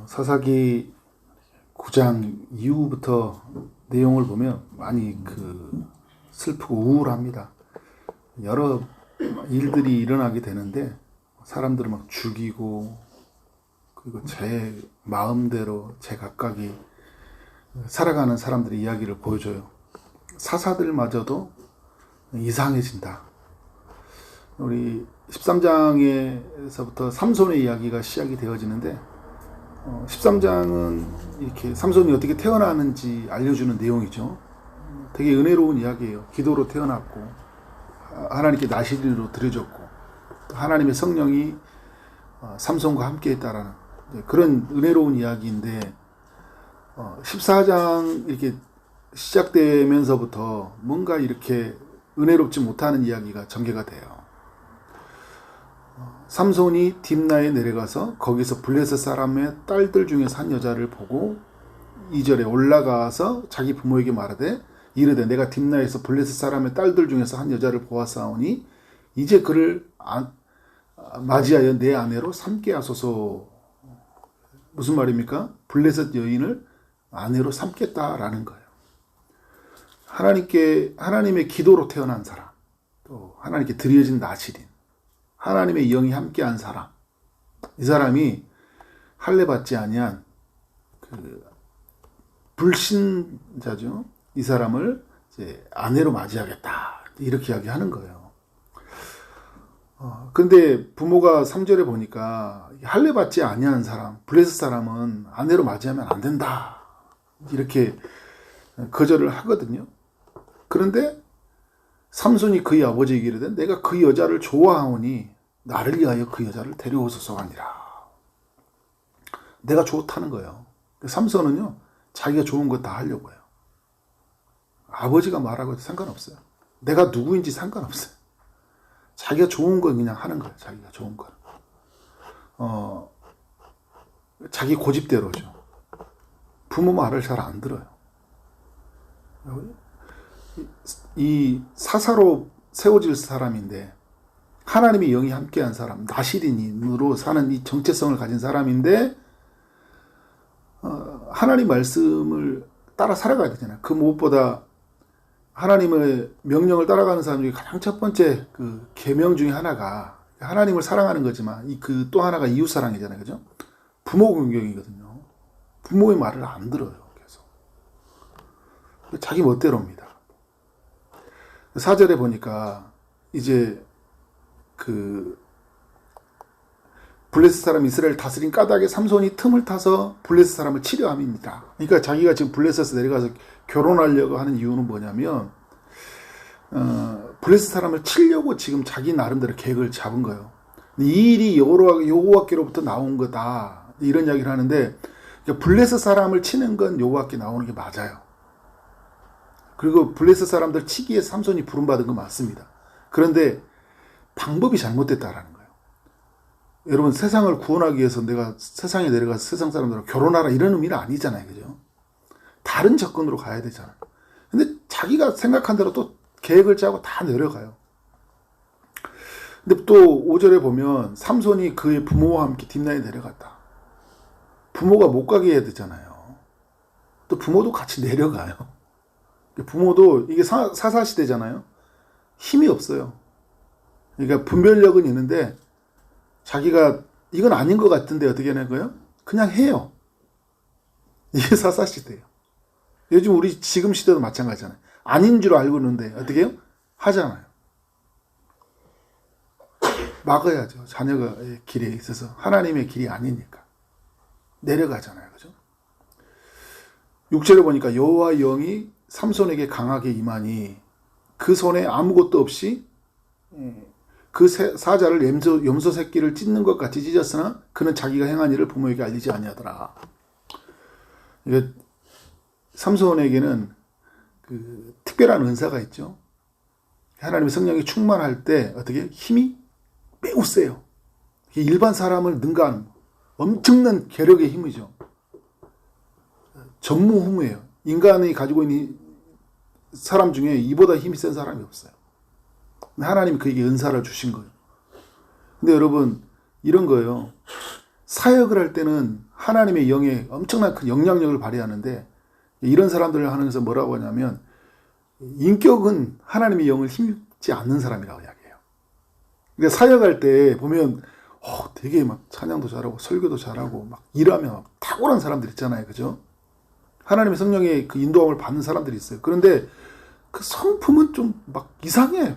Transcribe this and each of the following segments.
사사기 9장 이후부터 내용을 보면 많이 슬프고 우울합니다. 여러 일들이 일어나게 되는데 사람들을 막 죽이고, 그리고 제 마음대로 제 각각이 살아가는 사람들의 이야기를 보여줘요. 사사들마저도 이상해진다. 우리 13장에서부터 삼손의 이야기가 시작이 되어지는데 13장은 이렇게 삼손이 어떻게 태어나는지 알려주는 내용이죠. 되게 은혜로운 이야기예요. 기도로 태어났고 하나님께 나시린으로 드려졌고 하나님의 성령이 삼손과 함께 했다라는 그런 은혜로운 이야기인데 14장 이렇게 시작되면서부터 뭔가 이렇게 은혜롭지 못하는 이야기가 전개가 돼요. 삼손이 딥나에 내려가서 거기서 블레셋 사람의 딸들 중에서 한 여자를 보고 2절에 올라가서 자기 부모에게 말하되 이르되 내가 딥나에서 블레셋 사람의 딸들 중에서 한 여자를 보았사오니 이제 그를 맞이하여 내 아내로 삼게 하소서. 무슨 말입니까? 블레셋 여인을 아내로 삼겠다라는 거예요. 하나님의 기도로 태어난 사람, 또 하나님께 드려진 나시린, 하나님의 영이 함께한 사람, 이 사람이 할례받지 아니한 불신자죠. 이 사람을 이제 아내로 맞이하겠다 이렇게 이야기하는 거예요. 근데 부모가 3절에 보니까 할례받지 아니한 사람, 블레셋 사람은 아내로 맞이하면 안 된다 이렇게 거절을 하거든요. 그런데 삼손이 그의 아버지에게 이르되 내가 그 여자를 좋아하오니 나를 위하여 그 여자를 데려오소서가 아니라. 내가 좋다는 거예요. 삼손은요 자기가 좋은 거 다 하려고 해요. 아버지가 말하고 해도 상관없어요. 내가 누구인지 상관없어요. 자기가 좋은 거 그냥 하는 거예요. 자기가 좋은 거. 자기 고집대로죠. 부모 말을 잘 안 들어요. 이 사사로 세워질 사람인데 하나님의 영이 함께한 사람, 나시린으로 사는 이 정체성을 가진 사람인데 하나님 말씀을 따라 살아가야 되잖아요. 그 무엇보다 하나님의 명령을 따라가는 사람 중에 가장 첫 번째 계명 중에 하나가 하나님을 사랑하는 거지만 또 하나가 이웃 사랑이잖아요. 그죠? 부모 공경이거든요. 부모의 말을 안 들어요. 계속. 자기 멋대로입니다. 4절에 보니까 이제 블레셋 사람 이스라엘 다스린 까닭에 삼손이 틈을 타서 블레셋 사람을 치려 함입니다. 그러니까 자기가 지금 블레셋에 내려가서 결혼하려고 하는 이유는 뭐냐면 블레셋 사람을 치려고 지금 자기 나름대로 계획을 잡은 거예요. 이 일이 여호와께로부터 나온 거다 이런 이야기를 하는데 블레셋 사람을 치는 건 여호와께 나오는 게 맞아요. 그리고 블레셋 사람들 치기에 삼손이 부름받은 거 맞습니다. 그런데 방법이 잘못됐다라는 거예요. 여러분 세상을 구원하기 위해서 내가 세상에 내려가서 세상 사람들하고 결혼하라 이런 의미는 아니잖아요. 그죠? 다른 접근으로 가야 되잖아요. 근데 자기가 생각한 대로 또 계획을 짜고 다 내려가요. 근데 또 5절에 보면 삼손이 그의 부모와 함께 딥나에 내려갔다. 부모가 못 가게 해야 되잖아요. 또 부모도 같이 내려가요. 부모도 이게 사사시대잖아요. 힘이 없어요. 그러니까 분별력은 있는데 자기가 이건 아닌 것 같은데 어떻게 하는 거예요? 그냥 해요. 이게 사사시대예요. 요즘 우리 지금 시대도 마찬가지잖아요. 아닌 줄 알고 있는데 어떻게 해요? 하잖아요. 막아야죠. 자녀가 길에 있어서 하나님의 길이 아니니까 내려가잖아요. 그죠? 6절에 보니까 여호와 영이 삼손에게 강하게 임하니 그 손에 아무것도 없이 그 사자를 염소 새끼를 찢는 것 같이 찢었으나 그는 자기가 행한 일을 부모에게 알리지 아니하더라. 삼손에게는 특별한 은사가 있죠. 하나님의 성령이 충만할 때 어떻게 힘이 매우 세요. 일반 사람을 능가하는 엄청난 계력의 힘이죠. 전무후무해요. 인간이 가지고 있는 사람 중에 이보다 힘이 센 사람이 없어요. 하나님이 그에게 은사를 주신 거예요. 근데 여러분 이런 거예요. 사역을 할 때는 하나님의 영에 엄청난 큰 영향력을 발휘하는데, 이런 사람들을 하면서 뭐라고 하냐면 인격은 하나님의 영을 힘지 않는 사람이라고 이야기해요. 그러니까 사역할 때 보면 되게 막 찬양도 잘하고 설교도 잘하고 막 일하면 탁월한 사람들 있잖아요. 그죠? 하나님의 성령의 그 인도함을 받는 사람들이 있어요. 그런데 그 성품은 좀 막 이상해.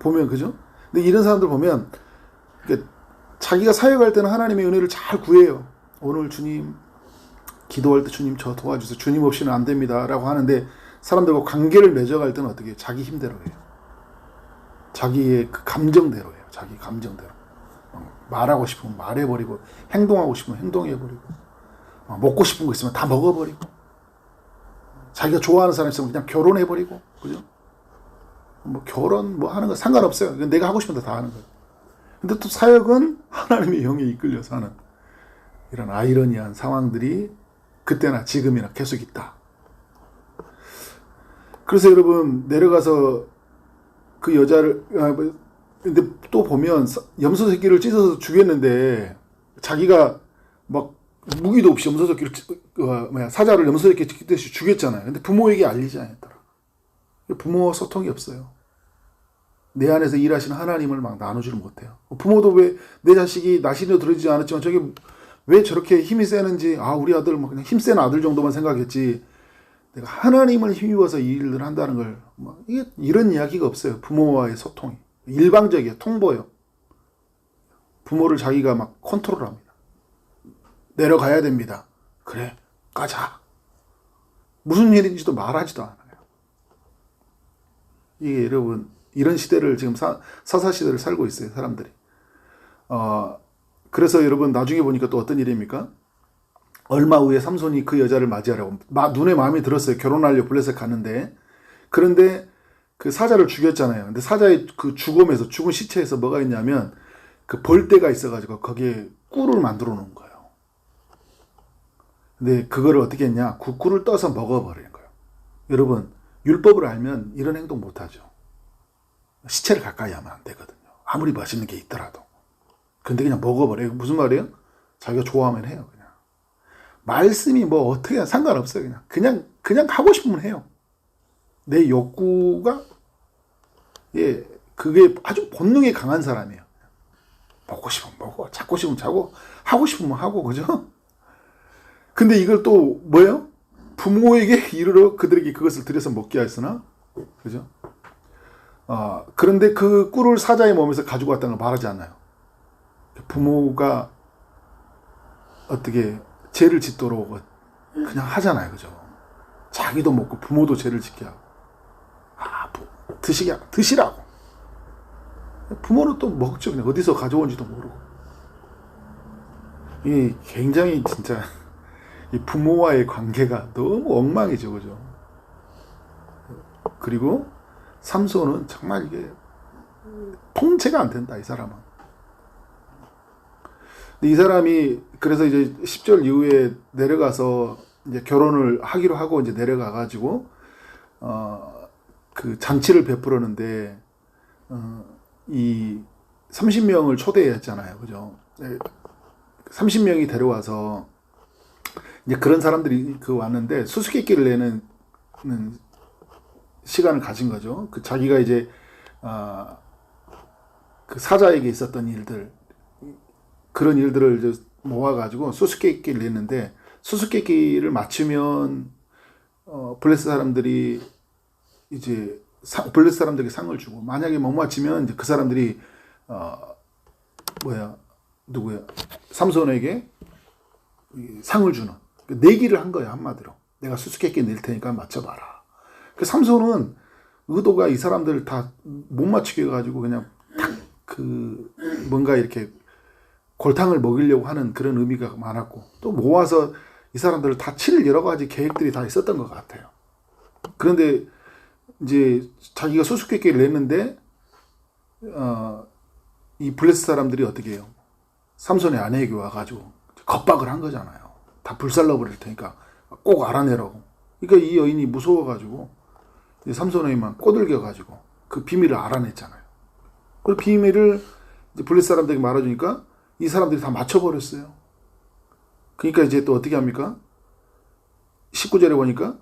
보면, 그죠? 근데 이런 사람들 보면 자기가 사역할 때는 하나님의 은혜를 잘 구해요. 오늘 주님 기도할 때 주님 저 도와주세요. 주님 없이는 안 됩니다. 라고 하는데 사람들과 관계를 맺어갈 때는 어떻게 해요? 자기 힘대로 해요. 자기의 그 감정대로 해요. 자기 감정대로. 말하고 싶으면 말해버리고, 행동하고 싶으면 행동해버리고, 먹고 싶은 거 있으면 다 먹어버리고, 자기가 좋아하는 사람 있으면 그냥 결혼해버리고, 그죠? 뭐 결혼 뭐 하는 거 상관없어요. 내가 하고 싶은 데 다 하는 거예요. 근데 또 사역은 하나님의 영에 이끌려서 하는 이런 아이러니한 상황들이 그때나 지금이나 계속 있다. 그래서 여러분 내려가서 그 여자를 근데 또 보면 염소 새끼를 찢어서 죽였는데 자기가 막 무기도 없이 염소 새끼를 사자를 염소 새끼 찢듯이 죽였잖아요. 근데 부모에게 알리지 않았더라. 부모와 소통이 없어요. 내 안에서 일하시는 하나님을 막 나누지를 못해요. 부모도 왜 내 자식이 나신도 들어지지 않았지만 저게 왜 저렇게 힘이 세는지, 우리 아들 뭐 그냥 힘센 아들 정도만 생각했지, 내가 하나님을 힘입어서 이 일을 한다는 걸, 이게 이런 이야기가 없어요. 부모와의 소통이. 일방적이에요. 통보예요. 부모를 자기가 막 컨트롤합니다. 내려가야 됩니다. 그래, 가자. 무슨 일인지도 말하지도 않아요. 이게 여러분, 이런 시대를 지금 사사 시대를 살고 있어요, 사람들이. 그래서 여러분 나중에 보니까 또 어떤 일입니까? 얼마 후에 삼손이 그 여자를 맞이하려고 눈에 마음이 들었어요. 결혼하려고 블레셋 갔는데, 그런데 그 사자를 죽였잖아요. 근데 사자의 그 죽은 시체에서 뭐가 있냐면 그 벌떼가 있어가지고 거기에 꿀을 만들어 놓은 거예요. 근데 그거를 어떻게 했냐? 그 꿀을 떠서 먹어버리는 거예요. 여러분 율법을 알면 이런 행동 못하죠. 시체를 가까이 하면 안 되거든요. 아무리 맛있는 게 있더라도. 근데 그냥 먹어버려요. 무슨 말이에요? 자기가 좋아하면 해요. 그냥 말씀이 뭐 어떻게 상관없어요. 그냥 하고 싶으면 해요. 내 욕구가 그게 아주 본능이 강한 사람이에요. 먹고 싶으면 먹어, 자고 싶으면 자고, 하고 싶으면 하고, 그죠? 근데 이걸 또 뭐예요? 부모에게 이르러 그들에게 그것을 들여서 먹게 하였으나, 그죠? 그런데 그 꿀을 사자의 몸에서 가지고 왔다는 걸 말하지 않나요? 부모가 어떻게 죄를 짓도록 그냥 하잖아요. 그죠? 자기도 먹고 부모도 죄를 짓게 하고. 드시라고. 부모는 또 먹죠. 그냥 어디서 가져온지도 모르고. 이 굉장히 진짜 이 부모와의 관계가 너무 엉망이죠. 그죠? 그리고 삼손은 정말 이게 통제가 안 된다, 이 사람은. 근데 이 사람이 그래서 이제 10절 이후에 내려가서 이제 결혼을 하기로 하고 이제 내려가 가지고 그 잔치를 베풀었는데 이 30명을 초대했잖아요. 그죠? 30명이 데려와서 이제 그런 사람들이 왔는데 수수께끼를 내는 시간을 가진 거죠. 그 자기가 이제 그 사자에게 있었던 일들, 그런 일들을 이제 모아가지고 수수께끼를 냈는데, 수수께끼를 맞추면 블레셋 사람들이 이제 블레셋 사람들에게 상을 주고, 만약에 못 맞추면 이제 그 사람들이 삼손에게 상을 주는, 내기를 한 거예요. 한마디로 내가 수수께끼 낼 테니까 맞춰봐라. 그 삼손은 의도가 이 사람들을 다 못 맞추게 해가지고 그냥 뭔가 이렇게 골탕을 먹이려고 하는 그런 의미가 많았고, 또 모아서 이 사람들을 다 칠 여러 가지 계획들이 다 있었던 것 같아요. 그런데 이제 자기가 수수께끼를 냈는데 이 블레셋 사람들이 어떻게 해요? 삼손의 아내에게 와가지고 겁박을 한 거잖아요. 다 불살라 버릴 테니까 꼭 알아내라고. 그러니까 이 여인이 무서워가지고 삼손에게만 꼬들겨가지고 그 비밀을 알아냈잖아요. 그 비밀을 이제 블레셋 사람들에게 말해주니까 이 사람들이 다 맞춰버렸어요. 그러니까 이제 또 어떻게 합니까? 19절에 보니까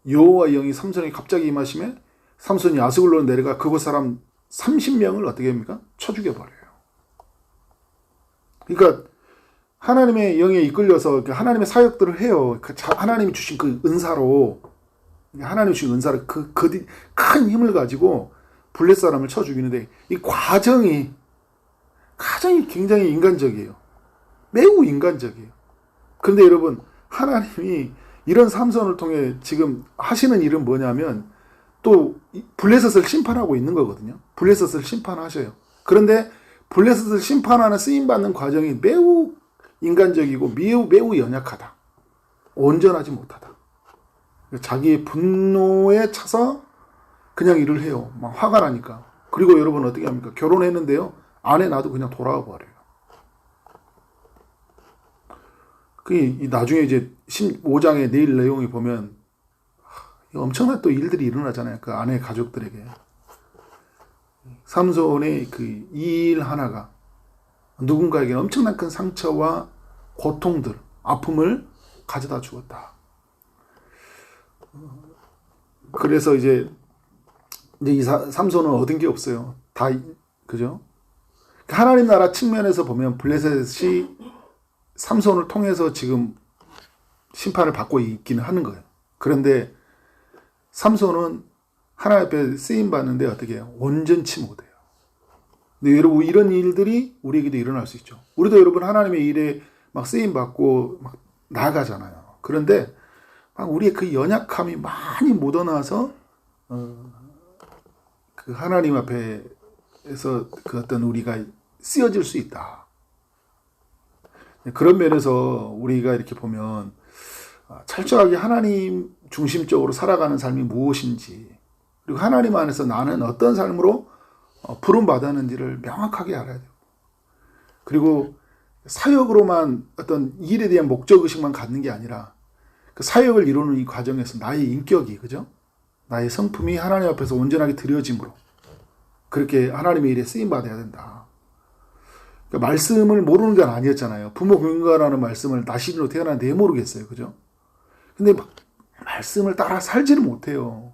여호와의 영이 삼손에게 갑자기 임하심에 삼손이 아스글론으로 내려가 그곳 사람 30명을 어떻게 합니까? 쳐 죽여버려요. 그러니까 하나님의 영에 이끌려서 하나님의 사역들을 해요. 하나님이 주신 그 은사로, 하나님이 주신 은사로 큰 힘을 가지고 블레 사람을 쳐 죽이는데 이 과정이 굉장히 인간적이에요. 매우 인간적이에요. 그런데 여러분, 하나님이 이런 삼손을 통해 지금 하시는 일은 뭐냐면 또 블레셋을 심판하고 있는 거거든요. 블레셋을 심판하셔요. 그런데 블레셋을 심판하는 쓰임받는 과정이 매우 인간적이고 매우 연약하다. 온전하지 못하다. 자기의 분노에 차서 그냥 일을 해요. 막 화가 나니까. 그리고 여러분 어떻게 합니까? 결혼했는데요. 아내 놔도 그냥 돌아와 버려요. 나중에 이제 15장의 내일 내용이 보면 엄청난 또 일들이 일어나잖아요. 그 아내 가족들에게. 삼손의 그 일 하나가 누군가에게 엄청난 큰 상처와 고통들, 아픔을 가져다 주었다. 그래서 이제 이 삼손은 얻은 게 없어요. 다, 그죠? 하나님 나라 측면에서 보면 블레셋이 삼손을 통해서 지금 심판을 받고 있기는 하는 거예요. 그런데 삼손은 하나님 앞에 쓰임 받는데 어떻게 해요? 온전치 못해요. 근데 여러분 이런 일들이 우리에게도 일어날 수 있죠. 우리도 여러분 하나님의 일에 막 쓰임 받고 막 나아가잖아요. 그런데 막 우리의 그 연약함이 많이 묻어나서 그 하나님 앞에서 그 어떤 우리가 쓰여질 수 있다. 그런 면에서 우리가 이렇게 보면 철저하게 하나님 중심적으로 살아가는 삶이 무엇인지, 그리고 하나님 안에서 나는 어떤 삶으로 부름받았는지를 명확하게 알아야 돼요. 그리고 사역으로만 어떤 일에 대한 목적의식만 갖는 게 아니라 그 사역을 이루는 이 과정에서 나의 인격이, 그죠? 나의 성품이 하나님 앞에서 온전하게 드려짐으로 그렇게 하나님의 일에 쓰임받아야 된다. 그러니까 말씀을 모르는 건 아니었잖아요. 부모 공경가라는 말씀을 나시린으로 태어났는데 모르겠어요. 그죠? 근데 말씀을 따라 살지를 못해요.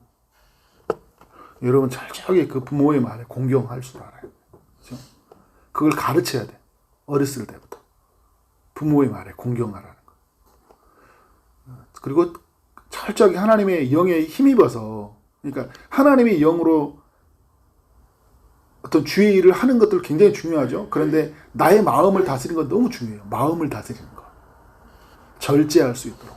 여러분 철저하게 그 부모의 말에 공경할 줄 알아요. 그죠? 그걸 가르쳐야 돼. 어렸을 때부터. 부모의 말에 공경하라는 거. 그리고 철저하게 하나님의 영에 힘입어서, 그러니까 하나님의 영으로 어떤 주의 일을 하는 것들 굉장히 중요하죠. 그런데 나의 마음을 다스리는 건 너무 중요해요. 마음을 다스리는 거. 절제할 수 있도록.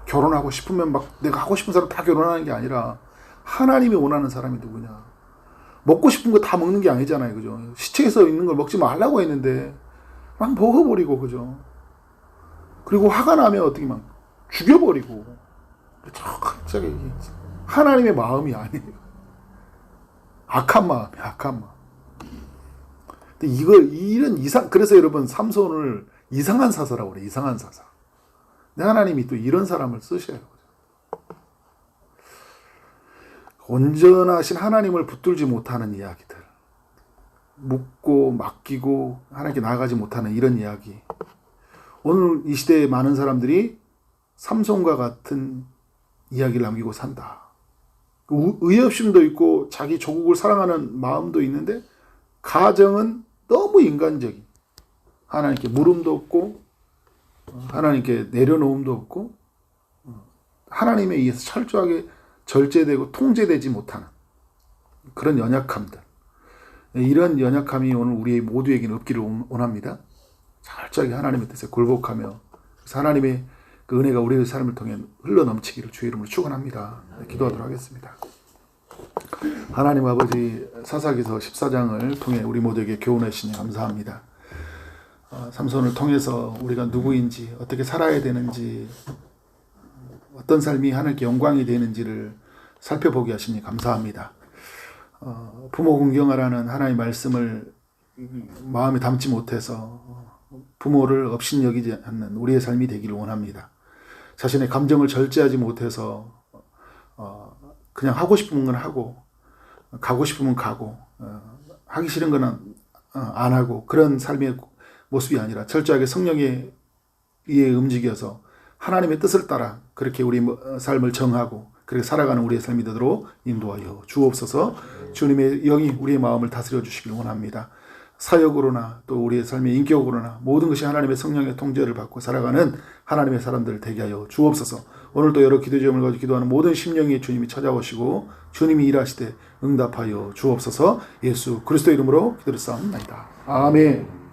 결혼하고 싶으면 막 내가 하고 싶은 사람 다 결혼하는 게 아니라 하나님이 원하는 사람이 누구냐. 먹고 싶은 거 다 먹는 게 아니잖아요. 그죠? 시체에서 있는 걸 먹지 말라고 했는데 막 먹어버리고, 그죠? 그리고 화가 나면 어떻게 막 죽여버리고. 갑자기 하나님의 마음이 아니에요. 악한 마음이야, 악한 마음. 근데 그래서 여러분, 삼손을 이상한 사사라고 그래, 이상한 사사. 근데 하나님이 또 이런 사람을 쓰셔요. 온전하신 하나님을 붙들지 못하는 이야기들. 묻고, 맡기고, 하나님께 나아가지 못하는 이런 이야기. 오늘 이 시대에 많은 사람들이 삼손과 같은 이야기를 남기고 산다. 의협심도 있고 자기 조국을 사랑하는 마음도 있는데 가정은 너무 인간적인, 하나님께 물음도 없고 하나님께 내려놓음도 없고 하나님에 의해서 철저하게 절제되고 통제되지 못하는 그런 연약함들, 이런 연약함이 오늘 우리 모두에게는 없기를 원합니다. 철저하게 하나님의 뜻에 굴복하며 하나님의 그 은혜가 우리의 삶을 통해 흘러넘치기를 주의 이름으로 축원합니다. 기도하도록 하겠습니다. 하나님 아버지, 사사기서 14장을 통해 우리 모두에게 교훈해 주시니 감사합니다. 삼손을 통해서 우리가 누구인지, 어떻게 살아야 되는지, 어떤 삶이 하나님께 영광이 되는지를 살펴보게 하시니 감사합니다. 부모 공경하라는 하나님의 말씀을 마음에 담지 못해서 부모를 업신여기지 않는 우리의 삶이 되기를 원합니다. 자신의 감정을 절제하지 못해서 그냥 하고 싶은 건 하고 가고 싶으면 가고 하기 싫은 거는 안 하고 그런 삶의 모습이 아니라 철저하게 성령에 의해 움직여서 하나님의 뜻을 따라 그렇게 우리 삶을 정하고 그렇게 살아가는 우리의 삶이 되도록 인도하여 주옵소서. 주님의 영이 우리의 마음을 다스려 주시길 원합니다. 사역으로나 또 우리의 삶의 인격으로나 모든 것이 하나님의 성령의 통제를 받고 살아가는 하나님의 사람들 되게 하여 주옵소서. 오늘도 여러 기도 제목을 가지고 기도하는 모든 심령이 주님이 찾아오시고 주님이 일하시되 응답하여 주옵소서. 예수 그리스도 이름으로 기도를 쌓옵나이다. 아멘.